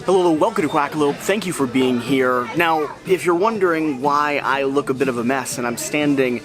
Hello, welcome to Quackalope. Thank you for being here. Now, if you're wondering why I look a bit of a mess and I'm standing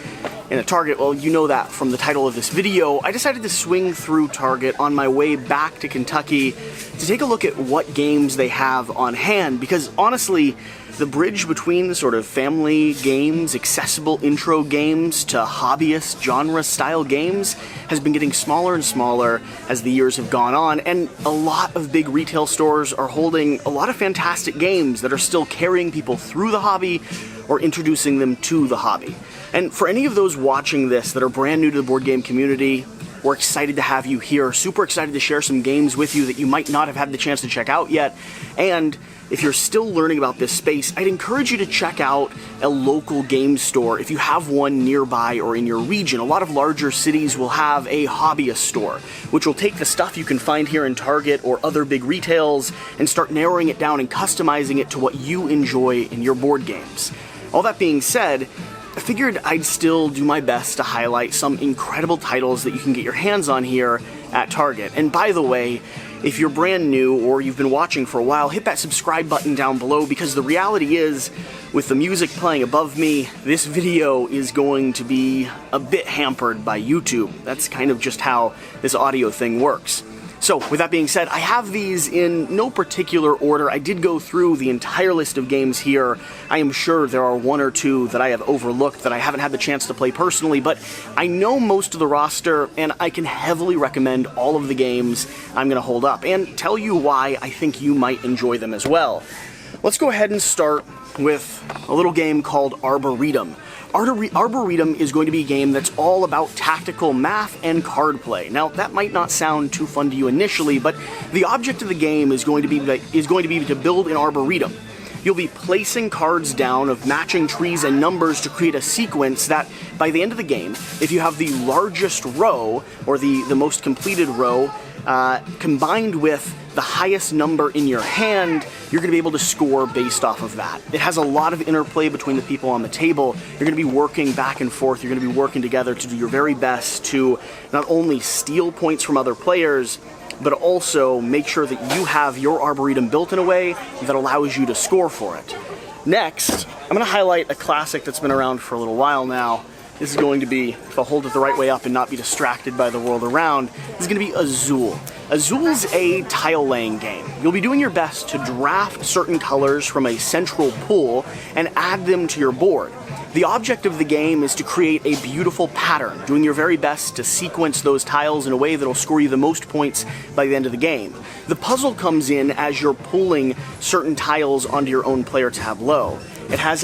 in a Target, well, you know that from the title of this video. I decided to swing through Target on my way back to Kentucky to take a look at what games they have on hand, because honestly, the bridge between sort of family games, accessible intro games, to hobbyist genre-style games has been getting smaller and smaller as the years have gone on, and a lot of big retail stores are holding a lot of fantastic games that are still carrying people through the hobby or introducing them to the hobby. And for any of those watching this that are brand new to the board game community, we're excited to have you here, super excited to share some games with you that you might not have had the chance to check out yet. And if you're still learning about this space, I'd encourage you to check out a local game store if you have one nearby or in your region. A lot of larger cities will have a hobbyist store, which will take the stuff you can find here in Target or other big retails and start narrowing it down and customizing it to what you enjoy in your board games. All that being said, I figured I'd still do my best to highlight some incredible titles that you can get your hands on here at Target. And by the way, if you're brand new or you've been watching for a while, hit that subscribe button down below, because the reality is, with the music playing above me, this video is going to be a bit hampered by YouTube. That's kind of just how this audio thing works. So, with that being said, I have these in no particular order. I did go through the entire list of games here. I am sure there are one or two that I have overlooked that I haven't had the chance to play personally, but I know most of the roster, and I can heavily recommend all of the games I'm going to hold up, and tell you why I think you might enjoy them as well. Let's go ahead and start with a little game called Arboretum. Arboretum is going to be a game that's all about tactical math and card play. Now, that might not sound too fun to you initially, but the object of the game is going to be to build an arboretum. You'll be placing cards down of matching trees and numbers to create a sequence that, by the end of the game, if you have the largest row, or the most completed row, combined with the highest number in your hand, you're going to be able to score based off of that. It has a lot of interplay between the people on the table. You're going to be working back and forth. You're going to be working together to do your very best to not only steal points from other players, but also make sure that you have your Arboretum built in a way that allows you to score for it. Next, I'm going to highlight a classic that's been around for a little while now. This is going to be, if I hold it the right way up and not be distracted by the world around, this is going to be Azul. Azul's a tile-laying game. You'll be doing your best to draft certain colors from a central pool and add them to your board. The object of the game is to create a beautiful pattern, doing your very best to sequence those tiles in a way that'll score you the most points by the end of the game. The puzzle comes in as you're pulling certain tiles onto your own player tableau. It has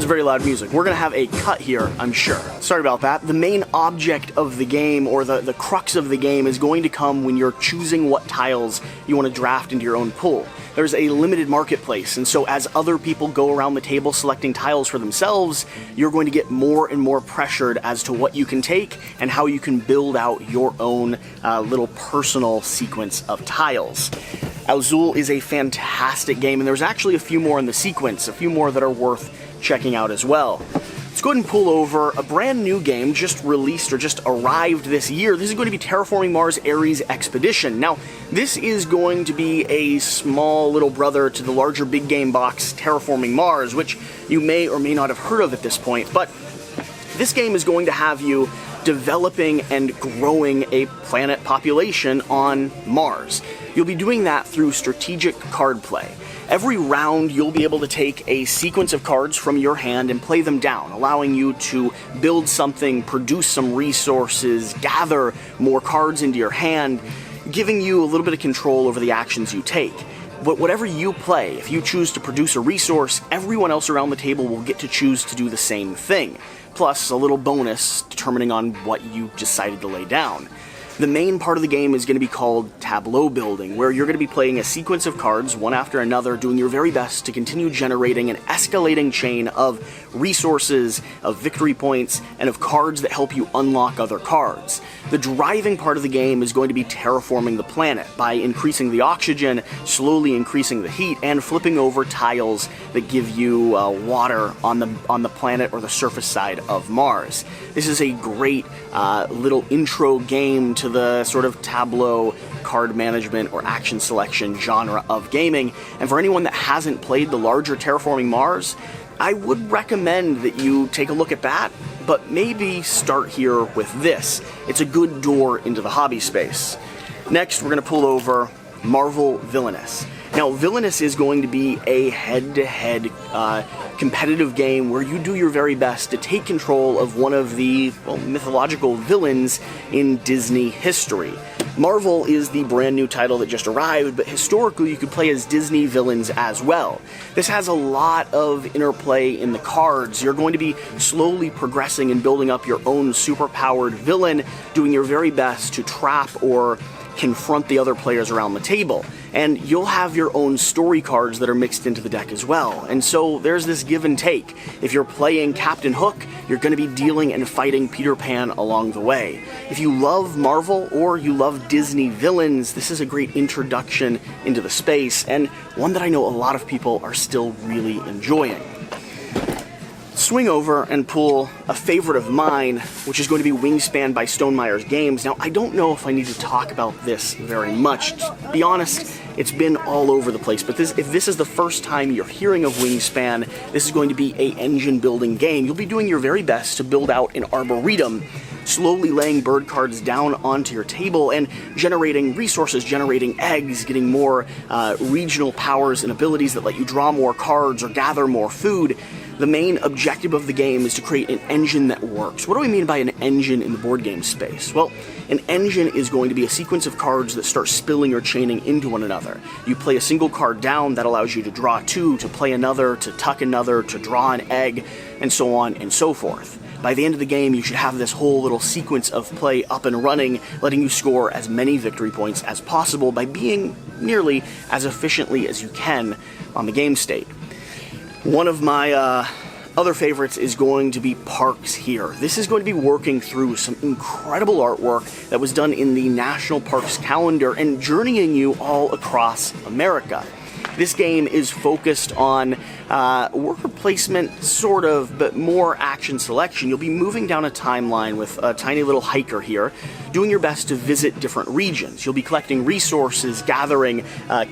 very loud music. We're going to have a cut here, I'm sure. Sorry about that. The main object of the game, or the crux of the game, is going to come when you're choosing what tiles you want to draft into your own pool. There's a limited marketplace, and so as other people go around the table selecting tiles for themselves, you're going to get more and more pressured as to what you can take and how you can build out your own little personal sequence of tiles. Azul is a fantastic game, and there's actually a few more in the sequence, a few more that are worth checking out as well. Let's go ahead and pull over a brand new game just released or just arrived this year. This is going to be Terraforming Mars Ares Expedition. Now, this is going to be a small little brother to the larger big game box Terraforming Mars, which you may or may not have heard of at this point, but this game is going to have you developing and growing a planet population on Mars. You'll be doing that through strategic card play. Every round, you'll be able to take a sequence of cards from your hand and play them down, allowing you to build something, produce some resources, gather more cards into your hand, giving you a little bit of control over the actions you take. But whatever you play, if you choose to produce a resource, everyone else around the table will get to choose to do the same thing, plus a little bonus determining on what you decided to lay down. The main part of the game is going to be called tableau building, where you're going to be playing a sequence of cards, one after another, doing your very best to continue generating an escalating chain of resources, of victory points, and of cards that help you unlock other cards. The driving part of the game is going to be terraforming the planet by increasing the oxygen, slowly increasing the heat, and flipping over tiles that give you water on the planet or the surface side of Mars. This is a great little intro game to the sort of tableau card management or action selection genre of gaming, and for anyone that hasn't played the larger Terraforming Mars, I would recommend that you take a look at that, but maybe start here with this. It's a good door into the hobby space. Next, we're going to pull over Marvel Villainous. Now, Villainous is going to be a head-to-head competitive game where you do your very best to take control of one of the, well, mythological villains in Disney history. Marvel is the brand new title that just arrived, but historically you could play as Disney villains as well. This has a lot of interplay in the cards. You're going to be slowly progressing and building up your own superpowered villain, doing your very best to trap or confront the other players around the table. And you'll have your own story cards that are mixed into the deck as well. And so there's this give and take. If you're playing Captain Hook, you're going to be dealing and fighting Peter Pan along the way. If you love Marvel or you love Disney villains, this is a great introduction into the space, and one that I know a lot of people are still really enjoying. Swing over and pull a favorite of mine, which is going to be Wingspan by Stonemaier Games. Now, I don't know if I need to talk about this very much. To be honest, it's been all over the place, but if this is the first time you're hearing of Wingspan, this is going to be an engine-building game. You'll be doing your very best to build out an Arboretum, slowly laying bird cards down onto your table and generating resources, generating eggs, getting more regional powers and abilities that let you draw more cards or gather more food. The main objective of the game is to create an engine that works. What do I mean by an engine in the board game space? Well, an engine is going to be a sequence of cards that start spilling or chaining into one another. You play a single card down, that allows you to draw two, to play another, to tuck another, to draw an egg, and so on and so forth. By the end of the game, you should have this whole little sequence of play up and running, letting you score as many victory points as possible by being nearly as efficiently as you can on the game state. One of my other favorites is going to be Parks here. This is going to be working through some incredible artwork that was done in the National Parks calendar and journeying you all across America. This game is focused on worker placement, sort of, but more action selection. You'll be moving down a timeline with a tiny little hiker here, doing your best to visit different regions. You'll be collecting resources, gathering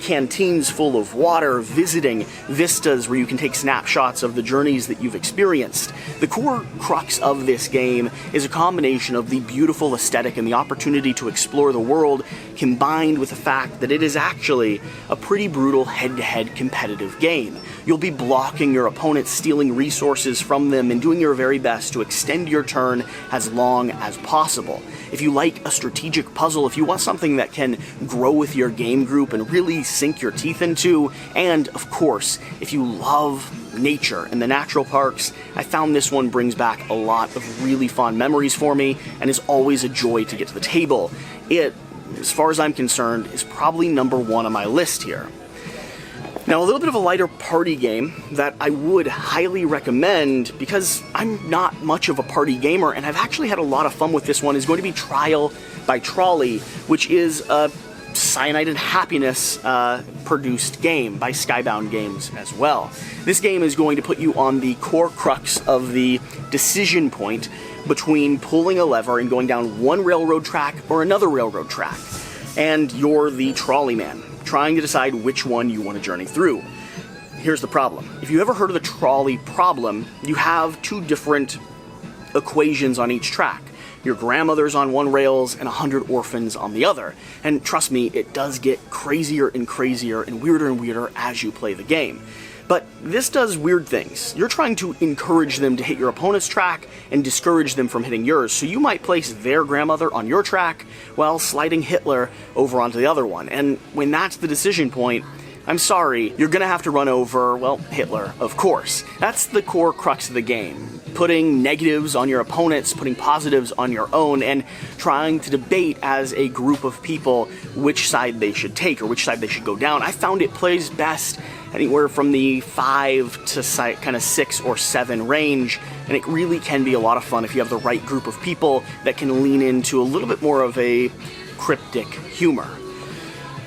canteens full of water, visiting vistas where you can take snapshots of the journeys that you've experienced. The core crux of this game is a combination of the beautiful aesthetic and the opportunity to explore the world, combined with the fact that it is actually a pretty brutal head-to-head competitive game. You'll be blocking your opponents, stealing resources from them, and doing your very best to extend your turn as long as possible. If you like a strategic puzzle, if you want something that can grow with your game group and really sink your teeth into, and of course, if you love nature and the natural parks, I found this one brings back a lot of really fond memories for me and is always a joy to get to the table. It, as far as I'm concerned, is probably number one on my list here. Now, a little bit of a lighter party game that I would highly recommend, because I'm not much of a party gamer and I've actually had a lot of fun with this one, is going to be Trial by Trolly, which is a Cyanide and Happiness produced game by Skybound Games as well. This game is going to put you on the core crux of the decision point between pulling a lever and going down one railroad track or another railroad track. And you're the trolley man, trying to decide which one you want to journey through. Here's the problem. If you ever heard of the trolley problem, you have two different equations on each track. Your grandmother's on one rails and 100 orphans on the other. And trust me, it does get crazier and crazier and weirder as you play the game. But this does weird things. You're trying to encourage them to hit your opponent's track and discourage them from hitting yours, so you might place their grandmother on your track while sliding Hitler over onto the other one. And when that's the decision point, I'm sorry, you're gonna have to run over, well, Hitler, of course. That's the core crux of the game. putting negatives on your opponents, putting positives on your own, and trying to debate as a group of people which side they should take or which side they should go down. I found it plays best anywhere from the 5 to kind of 6 or 7 range, and it really can be a lot of fun if you have the right group of people that can lean into a little bit more of a cryptic humor.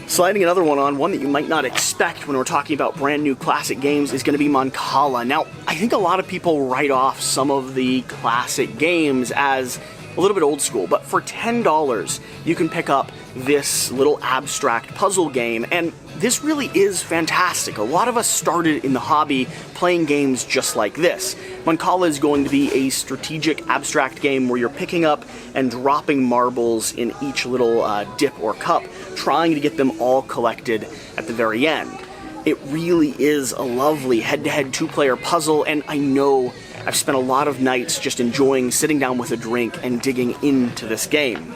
Sliding another one that you might not expect when we're talking about brand new classic games, is going to be Mancala. Now, I think a lot of people write off some of the classic games as a little bit old school, but for $10 you can pick up this little abstract puzzle game, and this really is fantastic. A lot of us started in the hobby playing games just like this. Mancala is going to be a strategic abstract game where you're picking up and dropping marbles in each little dip or cup, trying to get them all collected at the very end. It really is a lovely head-to-head two-player puzzle, and I know I've spent a lot of nights just enjoying sitting down with a drink and digging into this game.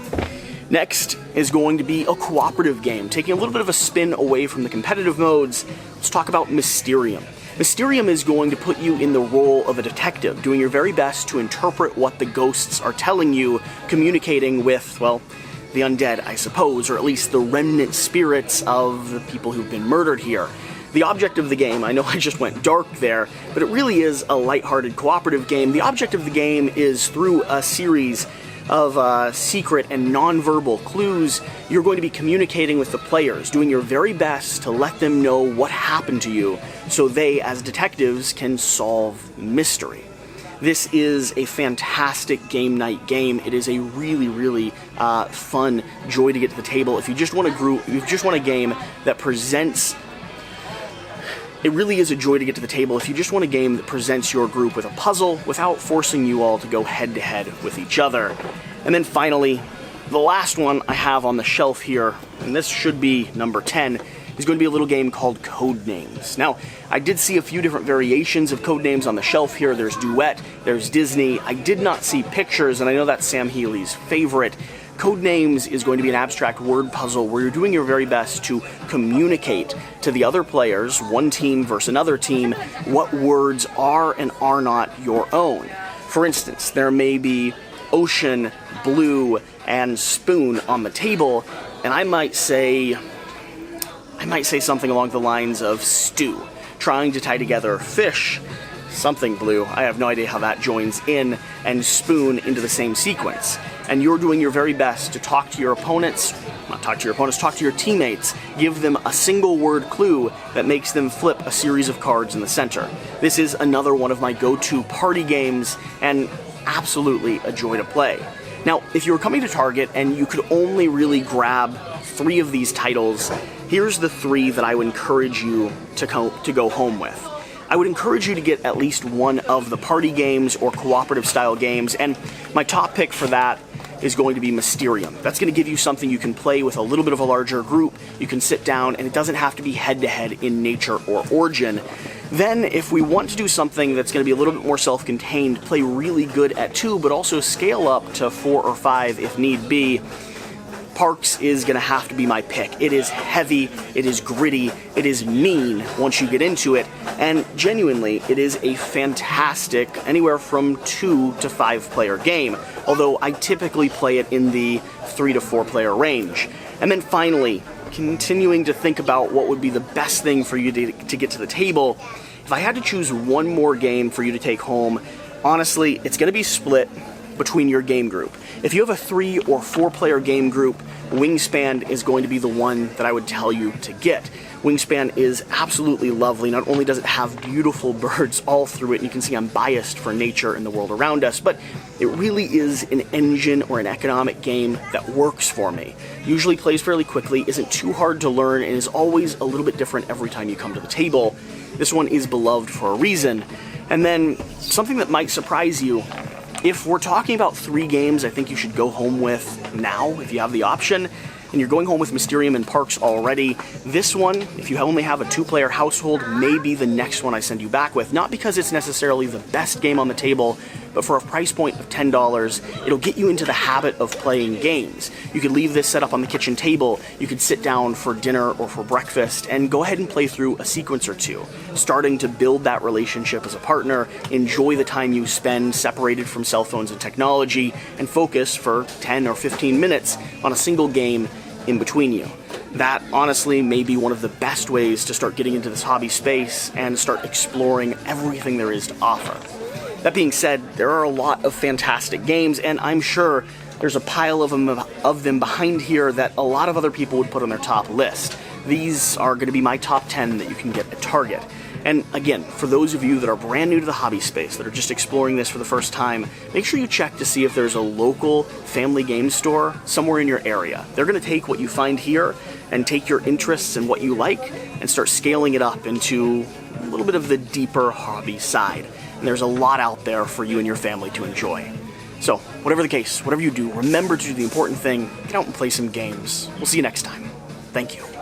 Next is going to be a cooperative game, taking a little bit of a spin away from the competitive modes. Let's talk about Mysterium. Mysterium is going to put you in the role of a detective, doing your very best to interpret what the ghosts are telling you, communicating with, well, the undead, I suppose, or at least the remnant spirits of the people who've been murdered here. The object of the game, I know I just went dark there, but it really is a lighthearted cooperative game. The object of the game is, through a series of secret and non-verbal clues, you're going to be communicating with the players, doing your very best to let them know what happened to you, so they, as detectives, can solve mystery. This is a fantastic game night game. It is a really, really fun joy to get to the table. If you just want a game that presents... It really is a joy to get to the table if you just want a game that presents your group with a puzzle without forcing you all to go head-to-head with each other. And then finally, the last one I have on the shelf here, and this should be number 10, is going to be a little game called Codenames. Now, I did see a few different variations of Codenames on the shelf here. There's Duet, there's Disney. I did not see pictures, and I know that's Sam Healy's favorite. Codenames is going to be an abstract word puzzle where you're doing your very best to communicate to the other players, one team versus another team, what words are and are not your own. For instance, there may be ocean, blue, and spoon on the table, and I might say something along the lines of stew, trying to tie together fish, something blue, I have no idea how that joins in, and spoon into the same sequence. And you're doing your very best to talk to your opponents, talk to your teammates, give them a single word clue that makes them flip a series of cards in the center. This is another one of my go-to party games, and absolutely a joy to play. Now, if you were coming to Target and you could only really grab 3 of these titles, here's the 3 that I would encourage you to go home with. I would encourage you to get at least one of the party games or cooperative style games, and my top pick for that is going to be Mysterium. That's going to give you something you can play with a little bit of a larger group. You can sit down, and it doesn't have to be head-to-head in nature or origin. Then, if we want to do something that's going to be a little bit more self-contained, play really good at 2, but also scale up to 4 or 5 if need be, Parks is going to have to be my pick. It is heavy, it is gritty, it is mean once you get into it, and genuinely, it is a fantastic, anywhere from 2 to 5 player game, although I typically play it in the 3 to 4 player range. And then finally, continuing to think about what would be the best thing for you to get to the table, if I had to choose one more game for you to take home, honestly, it's going to be split between your game group. If you have a 3 or 4 player game group, Wingspan is going to be the one that I would tell you to get. Wingspan is absolutely lovely. Not only does it have beautiful birds all through it, and you can see I'm biased for nature and the world around us, but it really is an engine or an economic game that works for me. Usually plays fairly quickly, isn't too hard to learn, and is always a little bit different every time you come to the table. This one is beloved for a reason. And then, something that might surprise you, if we're talking about 3 games I think you should go home with now, if you have the option, and you're going home with Mysterium and Parks already, this one, if you only have a 2-player household, may be the next one I send you back with. Not because it's necessarily the best game on the table, but for a price point of $10, it'll get you into the habit of playing games. You could leave this set up on the kitchen table, you could sit down for dinner or for breakfast, and go ahead and play through a sequence or two, starting to build that relationship as a partner, enjoy the time you spend separated from cell phones and technology, and focus for 10 or 15 minutes on a single game in between you. That, honestly, may be one of the best ways to start getting into this hobby space and start exploring everything there is to offer. That being said, there are a lot of fantastic games, and I'm sure there's a pile of them behind here that a lot of other people would put on their top list. These are going to be my top 10 that you can get at Target. And again, for those of you that are brand new to the hobby space, that are just exploring this for the first time, make sure you check to see if there's a local family game store somewhere in your area. They're going to take what you find here and take your interests and what you like and start scaling it up into a little bit of the deeper hobby side. And there's a lot out there for you and your family to enjoy. So, whatever the case, whatever you do, remember to do the important thing, get out and play some games. We'll see you next time. Thank you.